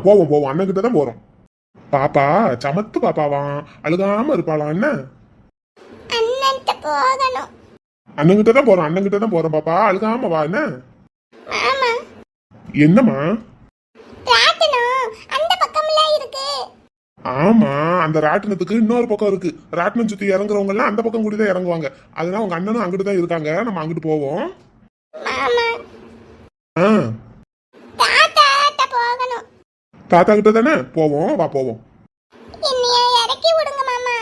போவோம் போவோம், அண்ணன் கிட்ட தான் போறோம். பாப்பா சமத்து பாப்பாவாம், அழுகாம இருப்பாளாம். என்ன அண்ணன்ட்ட போகணும். அண்ணன் கிட்ட தான் போறோம், அண்ணன் கிட்ட தான் போறோம். பாப்பா அழுகாம வா. என்ன மாமா, என்னம்மா? ராட்டினம் அந்த பக்கம்ல இருக்கு. ஆமா, அந்த ராட்டினத்துக்கு இன்னொரு பக்கம் இருக்கு. ராட்டினம் சுத்தி இறங்குறவங்க எல்லாம் அந்த பக்கம் கூடி தான் இறங்குவாங்க. அதனால உங்க அண்ணனும் அங்கிட்டு தான் இருக்காங்க. நம்ம அங்கிட்டு போவோம். மாமா, ஆ, தாத்தாட்ட போகணும். தாத்தா கிட்ட தானே போவோம். வா போவோம். என்னைய இறக்கி விடுங்க மாமா.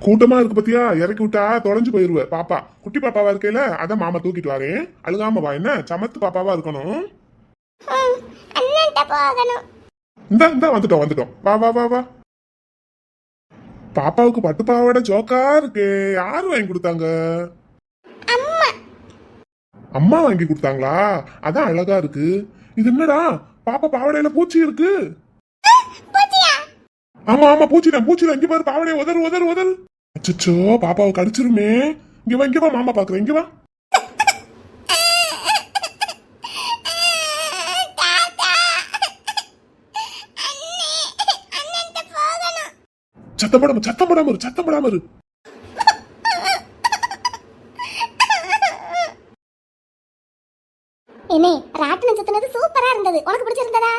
கூட்டமா இருக்கு பத்தியா, இறக்கி விட்டா தொலைஞ்சு போயிருவ. பாப்பா குட்டி பாப்பாவா இருக்கையில அதான் மாமா தூக்கிட்டு வரேன். அழுகாம வா. என்ன சமத்து பாப்பாவா இருக்கணும். அண்ணன்ட்ட போகணும். இந்த வந்துட்டோம் வந்துட்டோம். வா வா வா வா. பாப்பாவுக்கு பட்டு பாவாடை ஜோக்கா இருக்கு. யாரு வாங்கி கொடுத்தாங்க? அம்மா. அம்மா வாங்கி கொடுத்தாங்களா? அதான் அழகா இருக்கு. இது என்னடா, பாப்பா பாவாடையில பூச்சி இருக்கு. பூச்சியா? ஆமா ஆமா, பூச்சிதான் பூச்சிதான். இங்க பாரு, பாவாடைய உதறு உதறு உதறு. அச்சோ, பாப்பாவை கடிச்சிருமே. இங்க வா மாமா பாக்குறேன். இங்க வா. சத்தம் போடாம இரு, சத்தம் போடாம இரு. என்னே, ராட்டினம் சுத்தினது சூப்பரா இருந்தது. உனக்கு பிடிச்சிருந்ததா?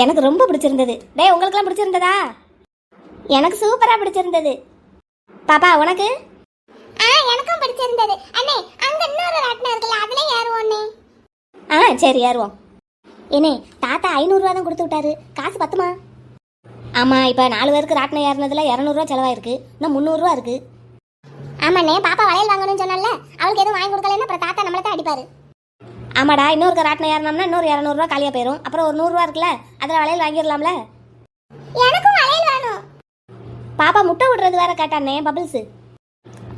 எனக்கு ரொம்ப பிடிச்சிருந்தது. டேய், உங்களுக்குலாம் பிடிச்சிருந்ததா? எனக்கு சூப்பரா பிடிச்சிருந்தது. பாப்பா உனக்கு? எனக்கும் பிடிச்சிருந்தது. அண்ணே, அங்க இன்னொரு ராட்டினம் இருக்குல்ல, அதுல ஏறுவோம். சரி ஏறுவோம். என்னே, தாத்தா 500 ரூபா தான் கொடுத்து விட்டாரு. காசு பத்துமா? ஆமா, இப்ப 4 பேருக்கு ராட்டினம் ஏறினதுல 200 ரூபா செலவாயிருக்கு. இன்னும் 300 ரூபா இருக்கு. ஆமாண்ணே, பாப்பா வளையல் வாங்கணும்னு சொன்னால, அவளுக்கு எதுவும் வாங்கி கொடுக்கலன்னா அப்புறம் தாத்தா நம்மள தான் அடிப்பாரு. ஆமாடா, இன்னொரு ராட்டினம் ஏறினோம்னா இன்னொரு 200 ரூபா காலியா போயிரும். அப்புறம் ஒரு 100 ரூபா இருக்குல்ல, அதுல வளையல் வாங்கிடலாம்ல. எனக்கும் வளையல் வேணும். பாப்பா முட்டை விடுறது வேற கேட்டானே, பபிள்ஸ்.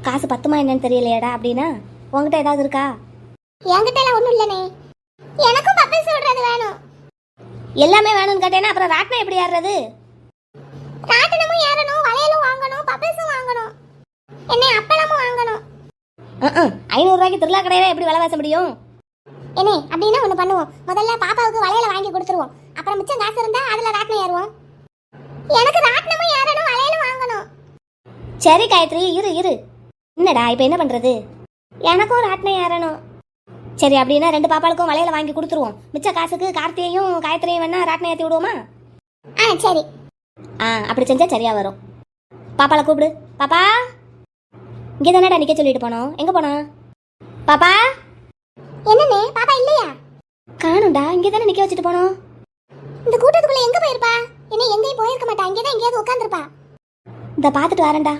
காசு பத்துமா என்னன்னு தெரியலையாடா. அப்படின்னா உங்ககிட்ட ஏதாவது இருக்கா? என்கிட்ட எல்லாம் ஒண்ணும் இல்லனே. எனக்கும் பப்பிள்ஸ் விடுறது வேணும். எல்லாமே வேணும்னு கேட்டேன்னா அப்புறம் ராட்டினம் எப்படி ஏறுறது? ராட்டினமும் ஏறணும், வளையலும் வாங்கணும், பப்பிள்ஸும் வாங்கணும். என்ன அப்பளமும் வாங்கணும். 500 ரூபாய்க்கு திருவிழா கடையவே எப்படி விலை பேச முடியும்? என்ன அப்படின்னா ஒண்ணு பண்ணுவோம். முதல்ல பாப்பாவுக்கு வளையல வாங்கி கொடுத்துருவோம். அப்புறம் மிச்சம் காசு இருந்தா அதுல ராட்டினம் ஏறுவோம். எனக்கு ராட்டினமும் ஏறணும், வளையலும் வாங்கணும். சரி காயத்ரி, இரு. என்னடா இப்ப என்ன பண்றது? எனக்கும் ராட்டினம் ஏறணும். சரி, அப்படின்னா 2 பாப்பாளுக்கும் வளையல வாங்கி கொடுத்துருவோம். மிச்ச காசுக்கு கார்த்தியையும் காயத்ரியும் வேணா ராட்டினம் ஏற்றி விடுவோமா? சரி. அப்படி செஞ்சா சரியா வரும். பாப்பாளை கூப்பிடு. பாப்பா, இங்கே தானடா நிக்க சொல்லிட்டு போனோம். எங்க போனா? பாப்பா. என்னனே, பாப்பா இல்லையா? காணும்டா, இங்கே தானே நிக்க வச்சுட்டு போனோம். இந்த கூட்டத்துக்குள்ள எங்க போயிருப்பா? என்ன எங்கேயும் போயிருக்க மாட்டா. இங்கதான் எங்கேயாவது உட்காந்துருப்பா. இந்த பாத்துட்டு வரேன்டா.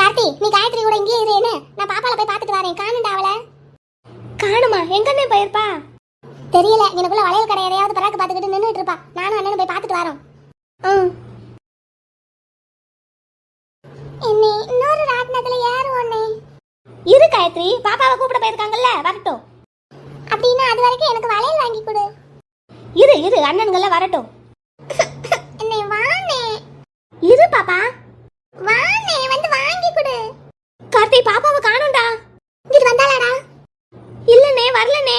கார்த்தி, நீ காயத்ரி கூட இங்கே இரு. என்ன, நான் பாப்பால போய் பாத்துட்டு வரேன். காணுண்டா அவள. காணுமா? எங்கன்னே போயிருப்பா? தெரியல. எனக்குள்ள வளையல் கடை எதையாவது பராக்கு பாத்துக்கிட்டு நின்னுட்டு இருப்பா. நானும் அண்ணனும் போய் பாத்துட்டு வரோம். என்ன, இன்னொரு ராட்டினத்துல ஏறுவோன்னே. இரு காயத்ரி, பாப்பாவை கூப்பிட போயிருக்காங்கல்ல, வரட்டும். அப்படின்னா அது வரைக்கும் எனக்கு வளையல் வாங்கி கொடு. இரு அண்ணன்கள வரட்டும். என்னை வானே. இரு பாப்பா. வானே, வந்து வாங்கி கொடு. கார்த்தி, பாப்பாவை காணும்டா. இங்கிட்டு வந்தாளாடா? இல்லனே, வரலனே.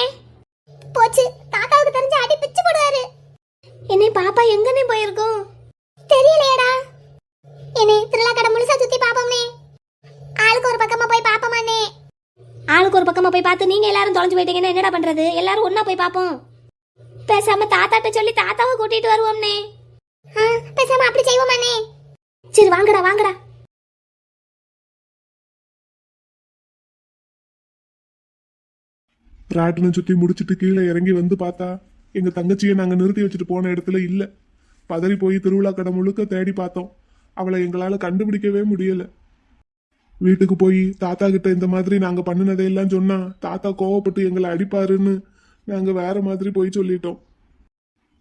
போச்சு, தாத்தாவுக்கு தெரிஞ்ச அடி பிச்சு போடுவாரு. என்னை பாப்பா எங்கனே போயிருக்கோம்? தெரியலையேடா. என்னே, திருவிழா கடை முழுசா சுத்தி பாப்போம்னே. ஆளுக்கு ஒரு பக்கமா போய் பாப்போமானே. ஆளுக்கு ஒரு பக்கமா போய் பார்த்து நீங்க எல்லாரும் தொலைஞ்சு போயிட்டீங்கன்னா என்னடா பண்றது? எல்லாரும் ஒண்ணா போய் பாப்போம். பேசாம தாத்தாட்ட சொல்லி தாத்தாவை கூட்டிட்டு வருவோம்னே. பேசாம அப்படி செய்வோமானே. சரி வாங்கடா. ராட்டினம் சுத்தி முடிச்சிட்டு கீழே இறங்கி வந்து பார்த்தா எங்க தங்கச்சியை நாங்க நிறுத்தி வச்சுட்டு போன இடத்துல இல்ல. பதறி போய் திருவிழா கடை முழுக்க தேடி பார்த்தோம். அவளை எங்களால கண்டுபிடிக்கவே முடியல. வீட்டுக்கு போய் தாத்தா கிட்ட இந்த மாதிரி நாங்க பண்ணினதையெல்லாம் சொன்னா தாத்தா கோவப்பட்டு எங்களை அடிப்பாருன்னு நாங்க வேற மாதிரி போய் சொல்லிட்டோம்.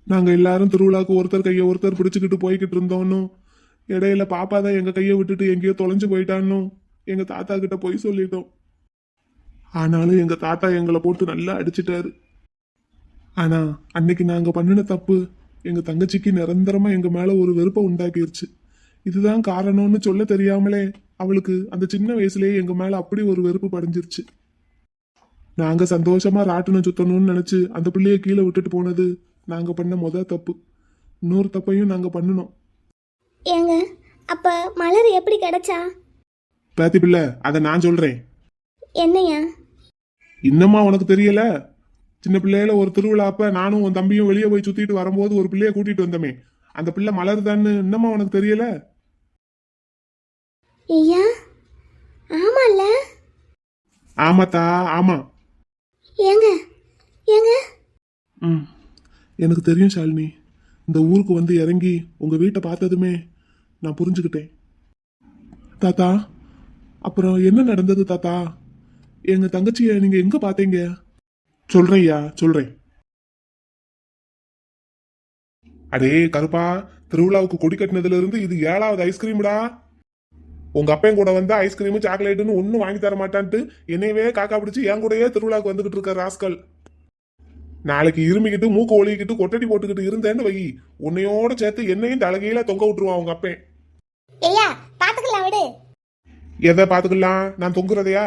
நாங்க எல்லாரும் திருவிழாக்கு ஒருத்தர் கையை ஒருத்தர் பிடிச்சுக்கிட்டு போய்கிட்டு இருந்தோன்னு இடையில பாப்பா தான் எங்க கையை விட்டுட்டு எங்கேயோ தொலைஞ்சு போயிட்டான்னு எங்க தாத்தா கிட்ட போய் சொல்லிட்டோம். ஆனாலும் எங்க தாத்தா எங்களை போட்டு நல்லா அடிச்சிட்டாரு. ஆனா அன்னைக்கு நாங்க பண்ணின தப்பு எங்க தங்கச்சிக்கு நிரந்தரமா எங்க மேல ஒரு வெறுப்பை உண்டாக்கிருச்சு. இதுதான் காரணம்னு சொல்ல தெரியாமலே அவளுக்கு அந்த சின்ன வயசுலயே எங்க மேல அப்படி ஒரு வெறுப்பு படைஞ்சிருச்சு. நாங்க சந்தோஷமா ராட்டினம் சுத்தணும்னு நினைச்சு அந்த பிள்ளைய கீழே விட்டுட்டு போனது நாங்க பண்ண தப்பு. இன்னொரு தப்பையும் நாங்க பண்ணணும். ஏங்க அப்ப மலர் எப்படி கிடைச்சா? பேத்தி பிள்ளை, அதை நான் சொல்றேன். என்னையா? இன்னமா உனக்கு தெரியல? சின்ன பிள்ளையில ஒரு திருவிழா அப்ப நானும் உன் தம்பியும் வெளியே போய் சுத்திட்டு வரும்போது ஒரு பிள்ளைய கூட்டிட்டு வந்தோமே, அந்த பிள்ளை மலர் தான்னு இன்னமா உனக்கு தெரியல? ஐயா ஆமால்ல. ஆமாத்தா, ஆமா. ஏங்க ஏங்க ம், எனக்கு தெரியும் ஷாலினி. இந்த ஊருக்கு வந்து இறங்கி உங்க வீட்டை பார்த்ததுமே நான் புரிஞ்சுக்கிட்டேன். தாத்தா, அப்புறம் என்ன நடந்தது தாத்தா? எங்க தங்கச்சிய நீங்க எங்க பாத்தீங்க? சொல்றேன் ஐயா, சொல்றேன். அடே கருப்பா, திருவிழாவுக்கு கொடி கட்டினதுல இருந்து இது 7வது ஐஸ்கிரீம்டா. உங்க அப்பையும் கூட வந்து ஐஸ்கிரீமு சாக்லேட்டுன்னு ஒன்னும் வாங்கி தர மாட்டான்ட்டு என்னையவே காக்கா பிடிச்சு என் கூடயே திருவிழாவுக்கு வந்துகிட்டு இருக்க ராஸ்கல். நாளைக்கு இருமிக்கிட்டு மூக்கு ஒழுகிக்கிட்டு கொட்டடி போட்டுக்கிட்டு இருந்தேன்னு வை, உன்னையோட சேர்த்து என்னையும் தலகையில தொங்க விட்டுருவான் உங்க அப்பேன். ஐயா பாத்துக்கலாம் விடு. எதை பாத்துக்கலாம்? நான் தொங்குறதையா?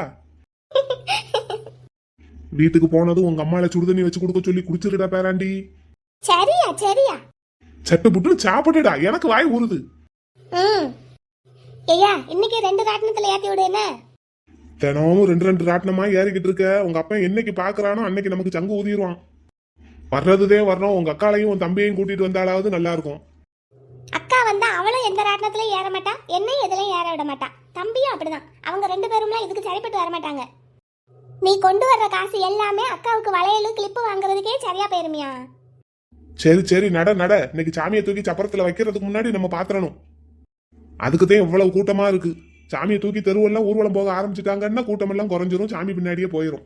வீட்டுக்கு போனதும் உங்க அம்மால சுடுதண்ணி வச்சு கொடுக்க சொல்லி குடிச்சிருடா பேராண்டி. சரியா சரியா. சட்டு புட்டு சாப்பிட்டுடா, எனக்கு வாய் ஊறுது. ம். ஐயா இன்னைக்கு 2 ராட்டினத்துல ஏத்தி விடு என்ன? தினமும் 2 ராட்டினமா ஏறிக்கிட்டு இருக்க. உங்க அப்பா என்னைக்கு பாக்குறானோ அன்னைக்கு நமக்கு சங்கு ஊதிடுவான். வர்றதுதே வர்றோம். உங்க அக்காளையும் உன் தம்பியையும் கூட்டிட்டு வந்தாலாவது நல்லா இருக்கும். அக்கா வந்தா அவளும் எந்த ராட்டினத்திலயும் ஏற மாட்டா, என்னையும் எதுலயும் ஏற விட மாட்டா. தம்பியும் அப்படிதான். அவங்க 2 பேரும்லாம் இதுக்கு சரிப்பட்டு வர மாட்டாங்க. நீ கொண்டு வர்ற காசு எல்லாமே அக்காவுக்கு வளையலு கிளிப்பு வாங்குறதுக்கே சரியா போயிருமியா? சரி சரி, நட நட. இன்னைக்கு சாமியை தூக்கி சப்பரத்துல வைக்கிறதுக்கு முன்னாடி நம்ம பாத்திரணும். அதுக்குதான் இவ்வளவு கூட்டமா இருக்கு. சாமியை தூக்கி தெருவெல்லாம் ஊர்வலம் போக ஆரம்பிச்சுட்டாங்கன்னா கூட்டம் எல்லாம் குறைஞ்சிரும், சாமி பின்னாடியே போயிரும்.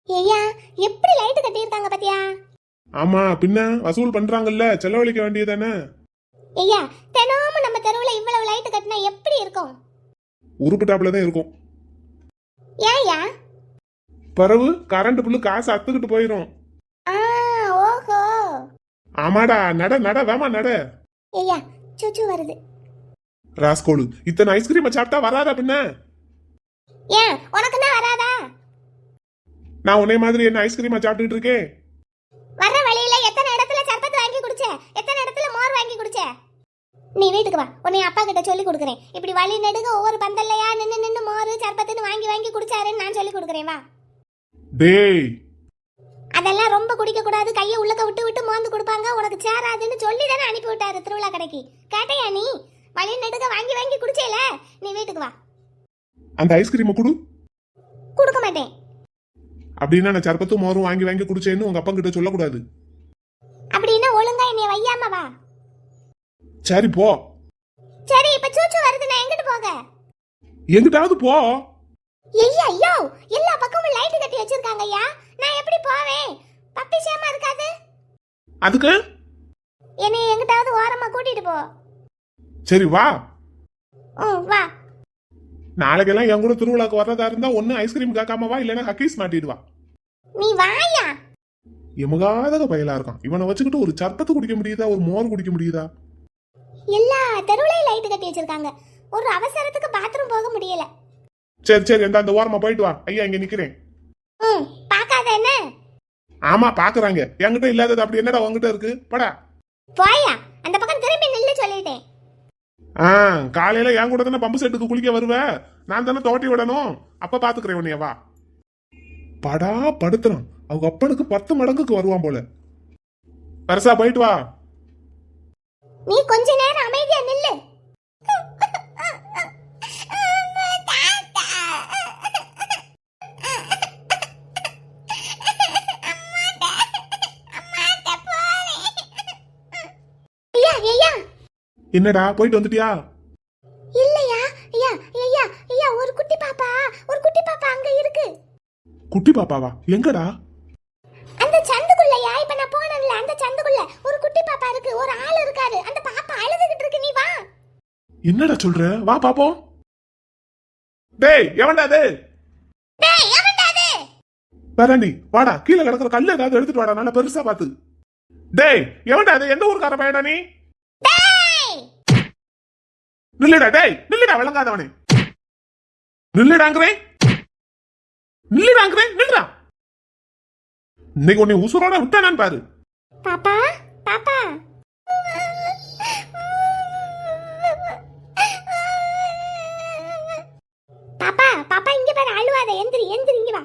ஐயா எப்படி லைட் கட்டியிருக்காங்க பாத்தியா? ஆமா, பின்ன வசூல் பண்றாங்கல்ல, செலவழிக்க வேண்டியதானே. ஐயா தினமும் நம்ம தெருவுல இவ்வளவு லைட் கட்டினா எப்படி இருக்கும்? உருப்பிட்டாப்புல தான் இருக்கும். ஏன்யா? பிறகு கரண்ட் புல்லு காசு அத்துக்கிட்டு போயிரும். ஓஹோ. ஆமாடா, நட நட, வேமா நட. ஐயா சுச்சு வருது. ராஸ்கோலு, இத்தனை ஐஸ்கிரீம் சாப்பிட்டா வராதா பின்ன? ஏன் உனக்கு தான் வராதா? நான் உன்னை மாதிரி என்ன ஐஸ்கிரீமா சாப்பிட்டுட்டு இருக்கேன்? வர்ற வழியில எத்தனை இடத்துல சர்பத்து வாங்கி குடிச்ச, எத்தனை இடத்துல மோர் வாங்கி குடிச்ச. நீ வீட்டுக்கு வா, உன்னை அப்பா கிட்ட சொல்லி கொடுக்குறேன். இப்படி வழி நெடுக ஒவ்வொரு பந்தல்லையா நின்னு நின்னு மோர் சர்பத்துன்னு வாங்கி வாங்கி குடிச்சாருன்னு நான் சொல்லி கொடுக்குறேன். வா. டேய், அதெல்லாம் ரொம்ப குடிக்க கூடாது, கையை உள்ளக்க விட்டு விட்டு மோந்து கொடுப்பாங்க, உனக்கு சேராதுன்னு சொல்லி தானே அனுப்பி விட்டாரு திருவிழா கடைக்கு. கேட்டையா நீ? வழி நெடுக வாங்கி வாங்கி குடிச்சேல. நீ வீட்டுக்கு வா. அந்த ஐஸ்கிரீமை குடு. கொடுக்க மாட்டேன். அப்படின்னா நான் சர்பத்தும் மோரும் வாங்கி வாங்கி குடிச்சேன்னு உங்க அப்பா கிட்ட சொல்லக்கூடாது. அப்படின்னா ஒழுங்கா என்னை வையாம வா. சரி போ. சரி இப்ப சூச்சு வருது, நான் எங்கிட்டு போக? எங்கிட்டாவது போ. ஐயா ஐயோ, எல்லா பக்கமும் லைட் கட்டி வச்சிருக்காங்க ஐயா, நான் எப்படி போவேன்? பப்பி சேமா இருக்காது. அதுக்கு என்னை எங்கிட்டாவது ஓரமா கூட்டிட்டு போ. சரி வா. வா. நாளைக்கெல்லாம் என் கூட திருவிழாக்கு வர்றதா இருந்தா ஒண்ணு ஐஸ்கிரீம் கேட்காம வா, இல்லைன்னா ஹக்கீஸ் மாட்டிடுவா. நீ வாயா. எமகாதக பயலா இருக்கான். இவனை வச்சுக்கிட்டு ஒரு சர்பத்து குடிக்க முடியுதா, ஒரு மோர் குடிக்க முடியுதா? எல்லா தெருவுலயும் லைட் கட்டி வச்சிருக்காங்க, ஒரு அவசரத்துக்கு பாத்ரூம் போக முடியல. சரி சரி, அந்த ஓரமா போயிட்டு வா. ஐயா இங்க நிக்கிறேன். பாக்காத என்ன? ஆமா பாக்குறாங்க. என்கிட்ட இல்லாதது அப்படி என்னடா உங்ககிட்ட இருக்கு? படா போயா, அந்த பக்கம் திரும்பி நில்லு சொல்லிட்டேன். காலையில என் கூட தானே பம்பு செட்டுக்கு குளிக்க வருவ, நான் தானே தோட்டி விடணும். அப்ப பாத்துக்கிறேன் உன்னைய. வா. படா படுத்துறான். அவங்க அப்பனுக்கு 10 மடங்குக்கு வருவான் போல. பெருசா போயிட்டு வா. நீ கொஞ்ச நேரம் அமைதியா நில்லு. என்னடா போயிட்டு வந்துட்டியா? இல்லையா ஐயா ஐயா ஐயா, ஒரு குட்டி பாப்பா அங்க இருக்கு. குட்டி பாப்பாவா? எங்கடா? அந்த சந்துக்குள்ளயா, இப்ப நான் போனேன்ல அந்த சந்துக்குள்ள ஒரு குட்டி பாப்பா இருக்கு, ஒரு ஆள் இருக்காரு, அந்த பாப்பா அழுதுகிட்டு இருக்கு. நீ வா. என்னடா சொல்ற? வா பாப்போம். டேய் எவன்டா அது? டேய் எவன்டா அது? பேராண்டி வாடா, கீழே கிடக்குற கல்ல ஏதாவது எடுத்துட்டு வாடா, நல்லா பெருசா பாத்து. டேய் எவன்டா அது? எந்த ஊருக்கார பையனா நீ? நில்லுடா. டேய் நில்லுடா, விளங்காதவனே. நில்லுடாங்கிறேன். நில்லுடா. இன்னைக்கு உன்னை உசுரோட விட்டானான்னு பாரு. பாப்பா பாப்பா பாப்பா பாப்பா இங்க பாரு அழுவாத எந்திரி எந்திரி இங்க வா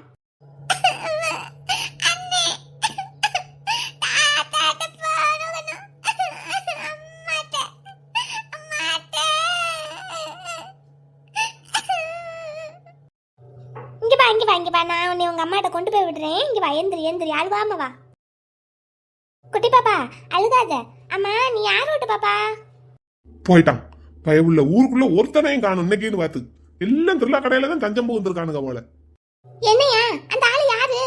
இங்க வா நான் உன்னை உங்க அம்மாட்ட கொண்டு போய் விடுறேன் இங்க வா எந்திரி எந்திரி அழுவாம வா குட்டி பாப்பா அழுகாத அம்மா நீ யார் வீட்டு பாப்பா போயிட்டான் பயவுள்ள ஊருக்குள்ள ஒருத்தனையும் காணும் இன்னைக்குன்னு பார்த்து எல்லாம் திருவிழா கடையில தான் தஞ்சம் புகுந்திருக்கானுங்க போல. என்னையா அந்த ஆளு யாரு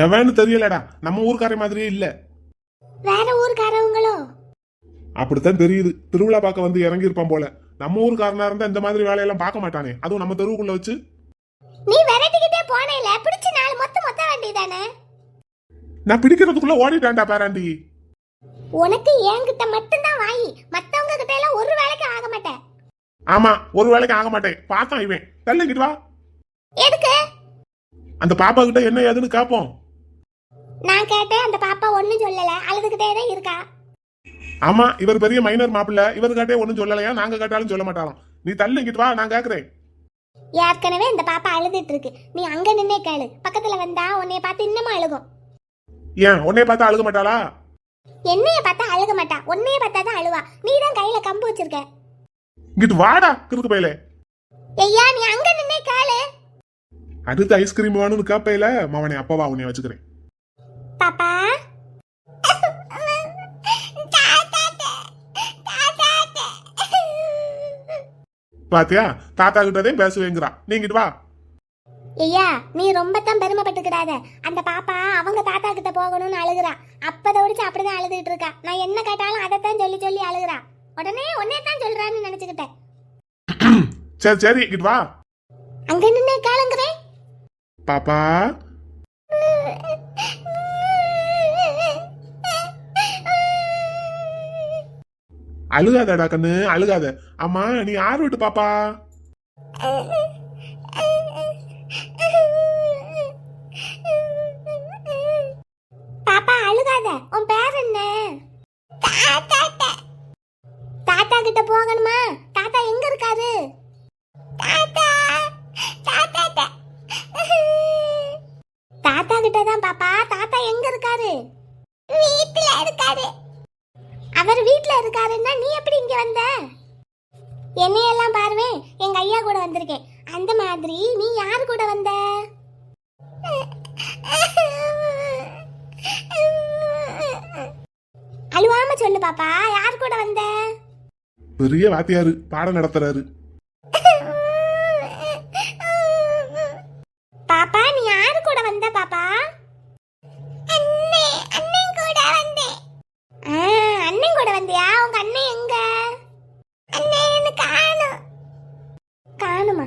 எவன்னு தெரியலடா, நம்ம ஊர்க்கார மாதிரியே இல்ல. வேற ஊர்க்காரவங்களோ அப்படித்தான் தெரியுது. திருவிழா பார்க்க வந்து இறங்கி இருப்பான் போல. நம்ம ஊர்க்காரனா இருந்தா இந்த மாதிரி வேலையெல்லாம் பார்க்க மாட்டானே, அதுவும் நம்ம தெருவுக்குள்ள வச்சு. நீ விரட்டிக்கிட்டே போனேல பிடிச்சு நாலு மொத்த வேண்டியதானே. நான் பிடிக்கிறதுக்குள்ள ஓடிட்டான்டா பேராண்டி. உனக்கு என்கிட்ட மட்டும்தான் வாயி, மத்தவங்க கிட்ட எல்லாம் ஒரு வேலைக்கு ஆக மாட்டேன். ஆமா, ஒரு வேலைக்கு ஆக மாட்டேன். பார்த்தான் இவன். தள்ளிக்கிட்டு வா. எதுக்கு? அந்த பாப்பா கிட்ட என்ன ஏதுன்னு கேப்போம். நான் கேட்டேன், அந்த பாப்பா ஒண்ணும் சொல்லல, அழுதுகிட்டே தான் இருக்கா. ஆமா, இவர் பெரிய மைனர் மாப்பிள்ள, இவர் கேட்டே ஒண்ணும் சொல்லலையா, நாங்க கேட்டாலும் சொல்ல மாட்டாராம். நீ தள்ளிக்கிட்டு வா, நான் கேக்குறேன். ஏற்கனவே இந்த பாப்பா அழுதுட்டு இருக்கு, நீ அங்க நின்னே கேளு. பக்கத்துல வந்தா உன்னைய பார்த்து இன்னமும் அழுகும். ஏன் உன்னைய பார்த்தா அழுக மாட்டாளா? என்னைய பார்த்தா அழுக மாட்டா, உன்னைய பார்த்தா தான் அழுவா. நீ தான் கையில கம்பு வச்சிருக்க. இங்கிட்டு வாடா கிறுக்கு பையல. ஐயா நீ அங்க நின்னே கேளு. அடுத்து ஐஸ்கிரீம் வேணும்னு கேப்பையில மவனே அப்பவா உன்னைய வச்சுக்கிறேன். பாப்பா பாத்தியா, தாத்தா கிட்டதையும் பேசுவேங்கிறா. நீங்கிட்டு வா. ஐயா நீ ரொம்ப தான் பெருமைப்பட்டுக்கிடாத. அந்த பாப்பா அவங்க தாத்தா கிட்ட போகணும்னு அழுகுறா. அப்பத ஒடிச்சு அப்படிதான் அழுதுட்டு இருக்கா. நான் என்ன கேட்டாலும் அதைத்தான் சொல்லி சொல்லி அழுகுறா. உடனே உன்னையத்தான் சொல்றான்னு நினைச்சுக்கிட்டேன். சரி சரி, இங்கிட்டு வா. அங்க நின்னே கேளுங்கிறேன். பாப்பா அழுகாதடா கண்ணு, அழுகாத. அம்மா நீ யார் வீட்டு பாப்பா? பாப்பா அழுகாத, உன் பேர் என்ன? தாத்தா கிட்ட போகணுமா? தாத்தா எங்க இருக்காரு? தாத்தா கிட்ட தான் பாப்பா. தாத்தா எங்க இருக்காரு? வீட்ல இருக்காரு. அவர் வீட்ல இருக்காருன்னா நீ எப்படி இங்க வந்த? என்னையெல்லாம் பாருவே, எங்க ஐயா கூட வந்திருக்கேன். அந்த மாதிரி நீ யார் கூட வந்த? அழுவாம சொல்லு பாப்பா, யார் கூட வந்த? பெரிய வாத்தியாரு பாடம் நடத்துறாரு. பாப்பா நீ யாரு கூட வந்த பாப்பா? அண்ணன் கூட வந்தேன். அண்ணன் கூட வந்தியா? உங்க அண்ணன் எங்க? அண்ணன் காணுமா?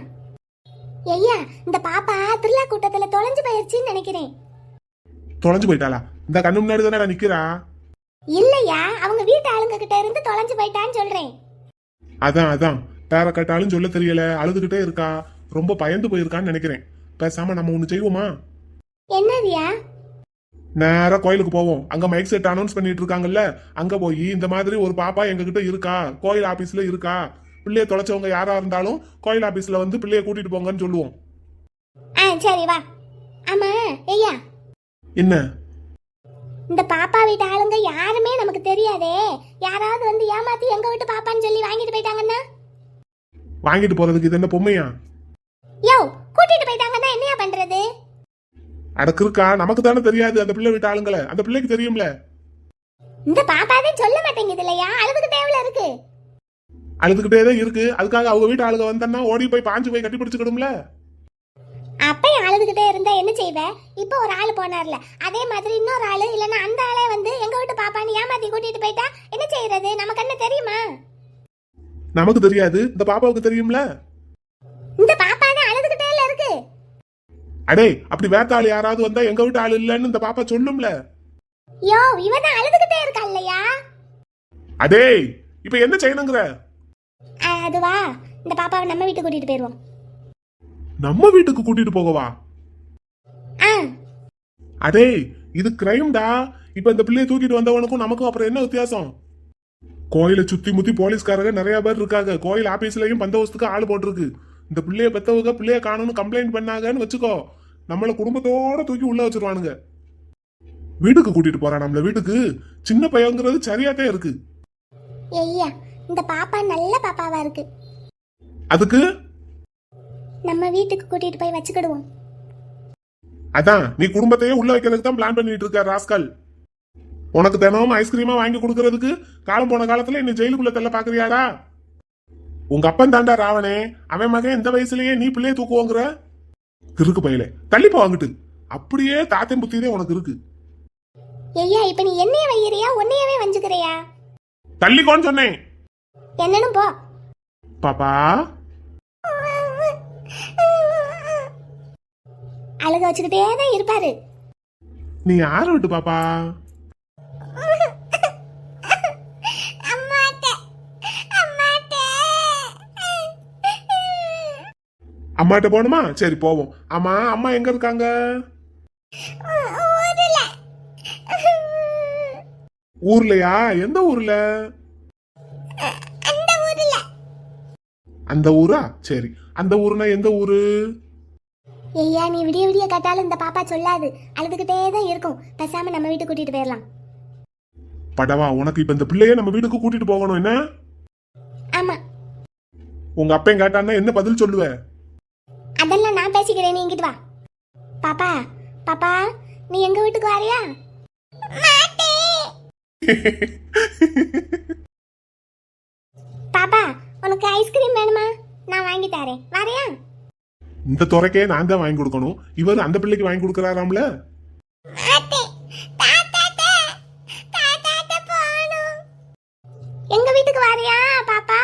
ஐயா இந்த பாப்பா திருவிழா கூட்டத்துல தொலைஞ்சு போயிருச்சுன்னு நினைக்கிறேன். தொலைஞ்சு போயிட்டாளா? இந்த கண்ணு முன்னாடி தானே நிக்கிறா. இல்லையா, அவங்க வீட்டு ஆளுங்க கிட்ட இருந்து தொலைஞ்சு போயிட்டான்னு சொல்றேன். அதான் அதான், பேர கட்டாலும் சொல்ல தெரியல, அழுதுகிட்டே இருக்கா. ரொம்ப பயந்து போயிருக்கான்னு நினைக்கிறேன். பேசாம நம்ம ஒண்ணு செய்வோமா? என்னதியா? நேரா கோயிலுக்கு போவோம். அங்க மைக் செட் அனௌன்ஸ் பண்ணிட்டு இருக்காங்கல்ல, அங்க போய் இந்த மாதிரி ஒரு பாப்பா எங்க கிட்ட இருக்கா, கோயில் ஆபீஸ்ல இருக்கா, பிள்ளைய தொலைச்சவங்க யாரா இருந்தாலும் கோயில் ஆபீஸ்ல வந்து பிள்ளைய கூட்டிட்டு போங்கன்னு சொல்லுவோம். சரி வா. ஆமா ஐயா, என்ன இந்த பாப்பா வீட்டு ஆளுங்க யாருமே நமக்கு தெரியாதே. யாராவது வந்து ஏமாத்தி எங்க வீட்டு பாப்பான்னு சொல்லி வாங்கிட்டு போயிட்டாங்கன்னா? வாங்கிட்டு போறதுக்கு இது என்ன பொம்மையா? யோ கூட்டிட்டு போயிட்டாங்கன்னா என்னையா பண்றது? அடக்கு இருக்கா, நமக்கு தானே தெரியாது அந்த பிள்ளை வீட்டு ஆளுங்களை, அந்த பிள்ளைக்கு தெரியும்ல. இந்த பாப்பாவே சொல்ல மாட்டேங்குது இல்லையா, அழுதுகிட்டே இருக்கு. அழுதுகிட்டே தான் இருக்கு. அதுக்காக அவங்க வீட்டு ஆளுங்க வந்தா ஓடி போய் பாஞ்சு போய் கட்டி பிடிச்சுக்கணும்ல. அப்பயும் அழுதுகிட்டே இருந்தா என்ன செய்வ? இப்போ ஒரு ஆளு போனார்ல, அதே மாதிரி இன்னொரு ஆளு இல்லன்னா அந்த ஆளே வந்து எங்க வீட்டு பாப்பான்னு ஏமாத்தி கூட்டிட்டு போயிட்டா என்ன செய்யறது? நமக்கு என்ன தெரியுமா? நமக்கு தெரியாது, இந்த பாப்பாவுக்கு தெரியும்ல. இந்த பாப்பா தான் அழுதுகிட்டே இருக்கு. அடே, அப்படி வேத்த ஆளு யாராவது வந்தா எங்க வீட்டு ஆளு இல்லன்னு இந்த பாப்பா சொல்லும்ல. யோ இவதான் அழுதுகிட்டே இருக்கா இல்லையா? அடே இப்ப என்ன செய்யணுங்கிற? அதுவா, இந்த பாப்பாவை நம்ம வீட்டுக்கு கூட்டிட்டு போயிருவோம். நம்ம வீட்டுக்கு கூட்டிட்டு போகவா? ஆ அடே இது கிரைம்டா. இப்ப இந்த பிள்ளைய தூக்கிட்டு வந்தவனுக்கும் நமக்கும் அப்புறம் என்ன வித்தியாசம்? கோயிலை சுத்தி முத்தி போலீஸ்காரங்க நிறைய பேர் இருக்காங்க. கோயில் ஆபீஸ்லயும் பந்தோபஸ்துக்கு ஆள் போட்டிருக்கு. இந்த பிள்ளைய பெத்தவங்க பிள்ளைய காணும்னு கம்ப்ளைண்ட் பண்ணாங்கன்னு வச்சுக்கோ, நம்மள குடும்பத்தோட தூக்கி உள்ள வச்சிருவானுங்க. வீட்டுக்கு கூட்டிட்டு போறான் நம்மள. வீட்டுக்கு சின்ன பையங்கிறது சரியாத்தான் இருக்கு. ஐயா இந்த பாப்பா நல்ல பாப்பாவா இருக்கு. அதுக்கு நம்ம வீட்டுக்கு கூட்டிட்டு போய் வச்சுக்கிடுவோம். அதான் நீ குடும்பத்தையே உள்ள வைக்கிறதுக்கு தான் பிளான் பண்ணிட்டு இருக்க ராஸ்கல். உனக்கு தினமும் ஐஸ்கிரீமா வாங்கி கொடுக்கறதுக்கு காலம் போன காலத்துல என்ன ஜெயிலுக்குள்ள தள்ள பாக்குறியாடா? உங்க அப்பன் தாண்டா ராவணே. அவன் மகன் இந்த வயசுலயே நீ பிள்ளைய தூக்குவோங்கிற கிறுக்கு பையலே. தள்ளி போவாங்கிட்டு. அப்படியே தாத்தன் புத்திதே உனக்கு இருக்கு. ஐயா இப்ப நீ என்னைய வைக்கிறியா உன்னையவே வஞ்சுக்கிறியா? தள்ளிக்கோன்னு சொன்னேன். என்னன்னு போ. பாப்பா அழுக வச்சுக்கிட்டே தான் இருப்பாரு. நீ யார விட்டு பாப்பா? அம்மாட்ட போகணுமா? சரி போவோம். ஆமா அம்மா எங்க இருக்காங்க? ஊர்லயா? எந்த ஊர்ல? அந்த ஊரா? சரி, அந்த ஊருனா எந்த ஊரு? ஐயா நீ விடிய விடிய கேட்டாலும் இந்த பாப்பா சொல்லாது, அழுதுகிட்டே தான் இருக்கும். பேசாம நம்ம வீட்டுக்கு கூட்டிட்டு போயிடலாம். படவா, உனக்கு இப்ப இந்த பிள்ளைய நம்ம வீட்டுக்கு கூட்டிட்டு போகணும் என்ன? ஆமா. உங்க அப்பன் கேட்டான்னா என்ன பதில் சொல்லுவ? அதெல்லாம் நான் பேசிக்கிறேன், நீ இங்கிட்டு வா. பாப்பா பாப்பா நீ எங்க வீட்டுக்கு வாரியா? பாப்பா உனக்கு ஐஸ்கிரீம் வேணுமா? நான் வாங்கி தரேன், வாரியா? இந்த துறைக்கே நான் தான் வாங்கி கொடுக்கணும். இவர் அந்த பிள்ளைக்கு வாங்கி கொடுக்கறாராம்ல. எங்க வீட்டுக்கு வாரியா பாப்பா?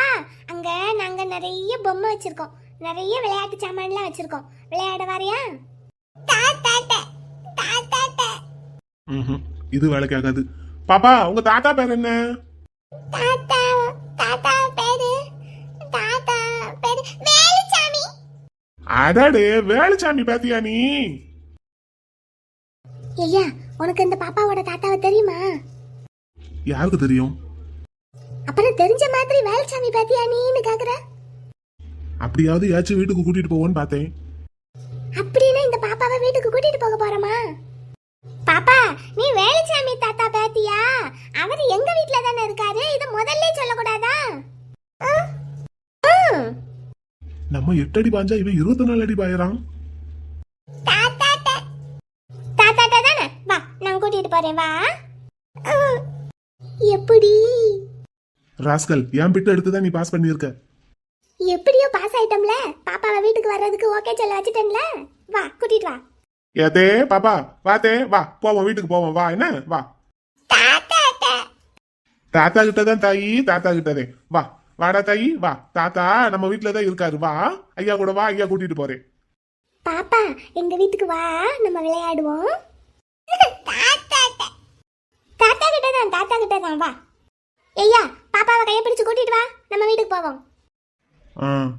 அங்க நாங்க நிறைய பொம்மை வச்சிருக்கோம், நிறைய விளையாட்டு சாமான்லாம் வச்சிருக்கோம். விளையாட வாரியா? இது வேலைக்கு ஆகாது. பாப்பா உங்க தாத்தா பேர் என்ன? அடாடே, வேலுச்சாமி பாத்தியா நீ? ஐயா உனக்கு இந்த பாப்பாவோட தாத்தாவை தெரியுமா? யாருக்கு தெரியும்? அப்புறம் தெரிஞ்ச மாதிரி வேலுச்சாமி பாத்தியா நீன்னு கேக்குற? அப்படியாவது யாச்சும் வீட்டுக்கு கூட்டிட்டு போவோன்னு பார்த்தேன். அப்படின்னா இந்த பாப்பாவை வீட்டுக்கு கூட்டிட்டு போக போறோமா? பாப்பா நீ வேலுச்சாமி தாத்தா பாத்தியா? அவர் எங்க வீட்ல தானே இருக்காரு. இது முதல்ல சொல்லக்கூடாதா? நம்ம 8 அடி பாஞ்சா இவன் 24 அடி பாயறான். தாத்தா தானே, வா நான் கூட்டிட்டு போறேன், வா. எப்படி ராஸ்கல், என் பிட்ட எடுத்துதான் நீ பாஸ் பண்ணிருக்க. எப்படியோ பாஸ் ஆயிட்டோம்ல. பாப்பாவை வீட்டுக்கு வர்றதுக்கு ஓகே சொல்ல வச்சுட்டேன்ல. வா கூட்டிட்டு வா. ஏதே பாப்பா வாத்தே, வா போவோம், வீட்டுக்கு போவோம், வா. என்ன வா. தாத்தா கிட்டதான் தாயி, தாத்தா கிட்டதே. வா வாடா தாயி, வா. தாத்தா நம்ம வீட்டுலதான் இருக்காரு, வா. ஐயா கூட வா, ஐயா கூட்டிட்டு போறேன். பாப்பா எங்க வீட்டுக்கு வா, நம்ம விளையாடுவோம். தாத்தா கிட்டதான், தாத்தா கிட்டதான், வா. ஐயா பாப்பாவை கையை பிடிச்சு கூட்டிட்டு வா, நம்ம வீட்டுக்கு போவோம்.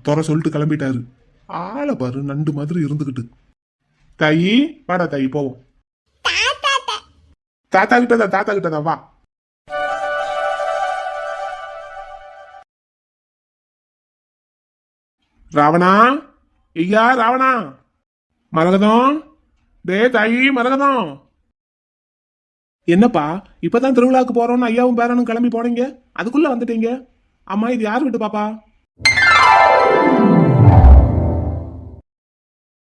துறை சொல்லிட்டு கிளம்பிட்டாரு. ஆளை பாரு, நண்டு மாதிரி இருந்துகிட்டு. தாயி வாடா தாயி, போவோம். தாத்தா கிட்டதான், தாத்தா கிட்டதான், வா. ராவணா, ஐயா ராவணா, மரகதம், டே தாயி மரகதம். என்னப்பா இப்பதான் திருவிழாக்கு போறோம்னு ஐயாவும் பேரனும் கிளம்பி போனீங்க, அதுக்குள்ள வந்துட்டீங்க. அம்மா இது யார் வீட்டு பாப்பா?